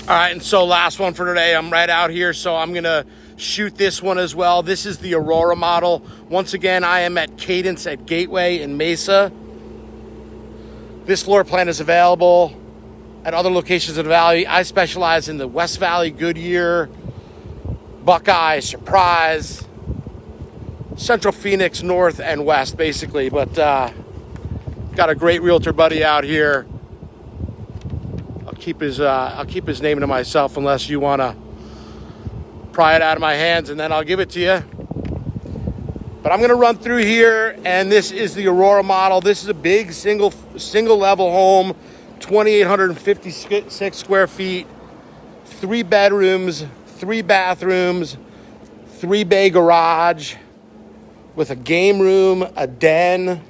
All right, and so last one for today. I'm right out here, so I'm going to shoot this one as well. This is the Aurora model. Once again, I am at Cadence at Gateway in Mesa. This floor plan is available at other locations in the Valley. I specialize in the West Valley, Goodyear, Buckeye, Surprise, Central Phoenix, North and West, basically. But got a great realtor buddy out here. I'll keep his name to myself unless you want to pry it out of my hands, and then I'll give it to you. But I'm going to run through here, and this is the Aurora model. This is a big single level home, 2,856 square feet, 3 bedrooms, 3 bathrooms, 3-bay garage with a game room, a den,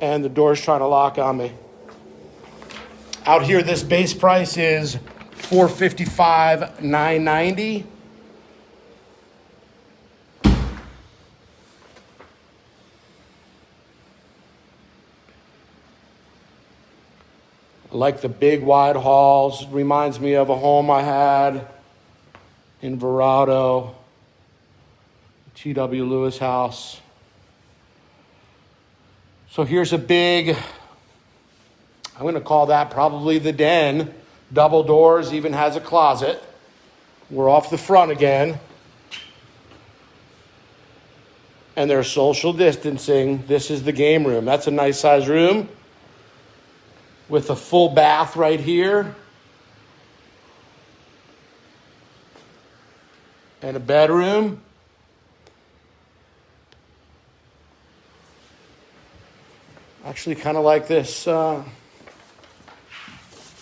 and the door's trying to lock on me. Out here, this base price is $455,990. I like the big wide halls. It reminds me of a home I had in Verado, T.W. Lewis house. So here's a big, I'm going to call that probably the den. Double doors, even has a closet. We're off the front again. And there's social distancing. This is the game room. That's a nice size room with a full bath right here. And a bedroom. Actually kind of like this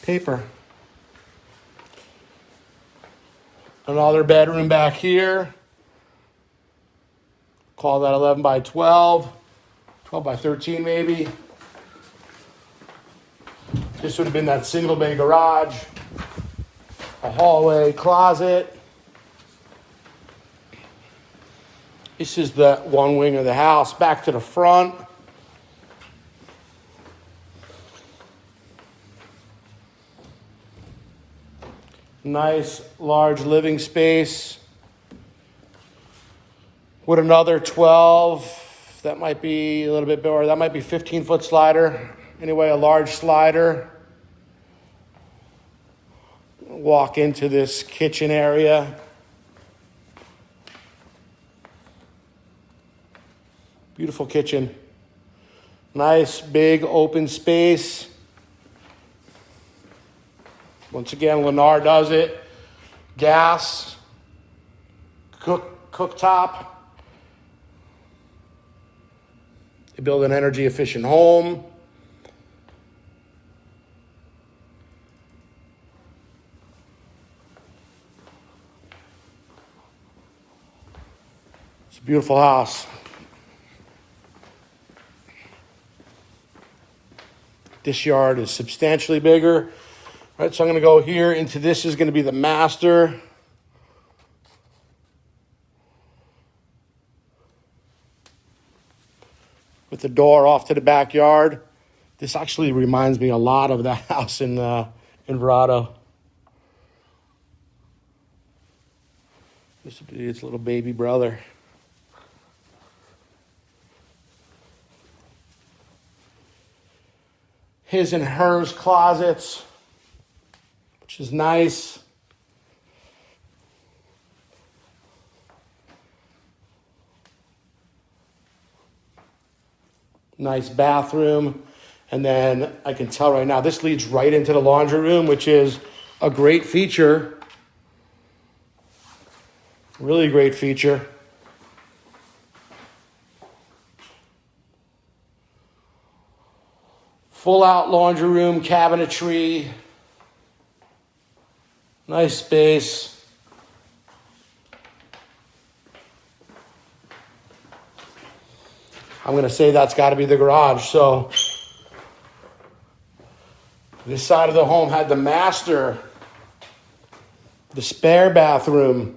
paper. Another bedroom back here. Call that 11 by 12. 12 by 13 maybe. This would have been that single bay garage. A hallway, closet. This is the one wing of the house. Back to the front. Nice, large living space with another 12. That might be a little bit bigger. That might be 15-foot slider. Anyway, a large slider. Walk into this kitchen area. Beautiful kitchen. Nice, big, open space. Once again, Lennar does it. Gas, cooktop. They build an energy efficient home. It's a beautiful house. This yard is substantially bigger. All right, so I'm going to go here into this is going to be the master. With the door off to the backyard. This actually reminds me a lot of that house in Verado. This would be its little baby brother. His and hers closets, which is nice. Nice bathroom. And then I can tell right now, this leads right into the laundry room, which is a great feature. Really great feature. Full out laundry room, cabinetry. Nice space. I'm going to say that's got to be the garage. So this side of the home had the master, the spare bathroom.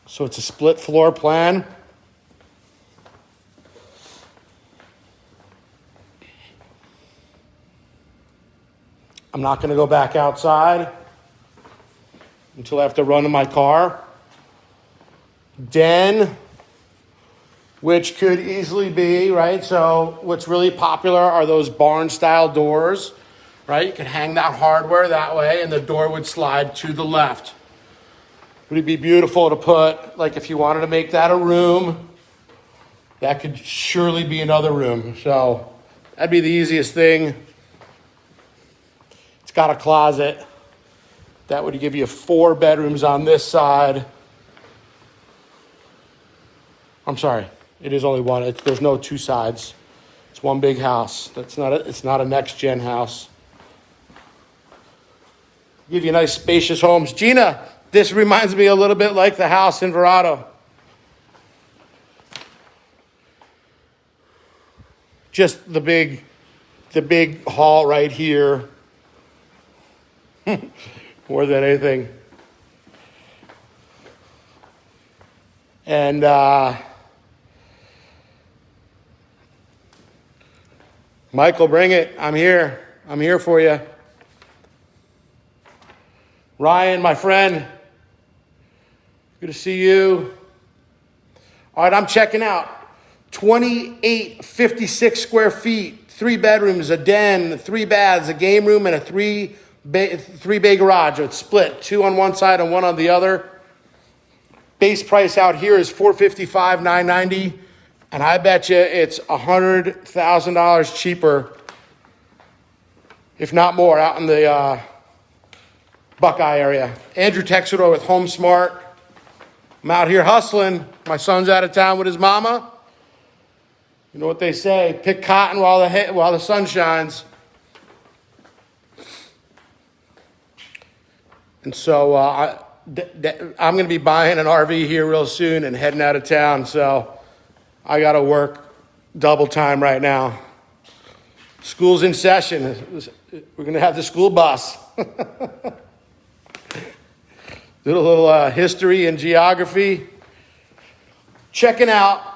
So it's a split floor plan. I'm not going to go back outside until I have to run to my car. Den, which could easily be, right? So what's really popular are those barn-style doors, right? You could hang that hardware that way, and the door would slide to the left. Would it be beautiful to put, like if you wanted to make that a room, that could surely be another room. So that'd be the easiest thing. It's got a closet. That would give you 4 bedrooms on this side. I'm sorry, it is only one. There's no 2 sides. It's one big house. It's not a next-gen house. Give you nice spacious homes. Gina, this reminds me a little bit like the house in Verado. Just the big hall right here. More than anything. And Michael, bring it. I'm here. I'm here for you. Ryan, my friend. Good to see you. All right, I'm checking out. 2,856 square feet, 3 bedrooms, a den, 3 baths, a game room, and a three bay garage. It's split, 2 on one side and 1 on the other. Base price out here is $455,990, and I bet you it's $100,000 cheaper, if not more, out in the Buckeye area. Andrew Texidor with Homesmart. I'm out here hustling. My son's out of town with his mama. You know what they say, pick cotton while the sun shines. And so I'm going to be buying an RV here real soon and heading out of town. So I got to work double time right now. School's in session. We're going to have the school bus. Did a little history and geography. Checking out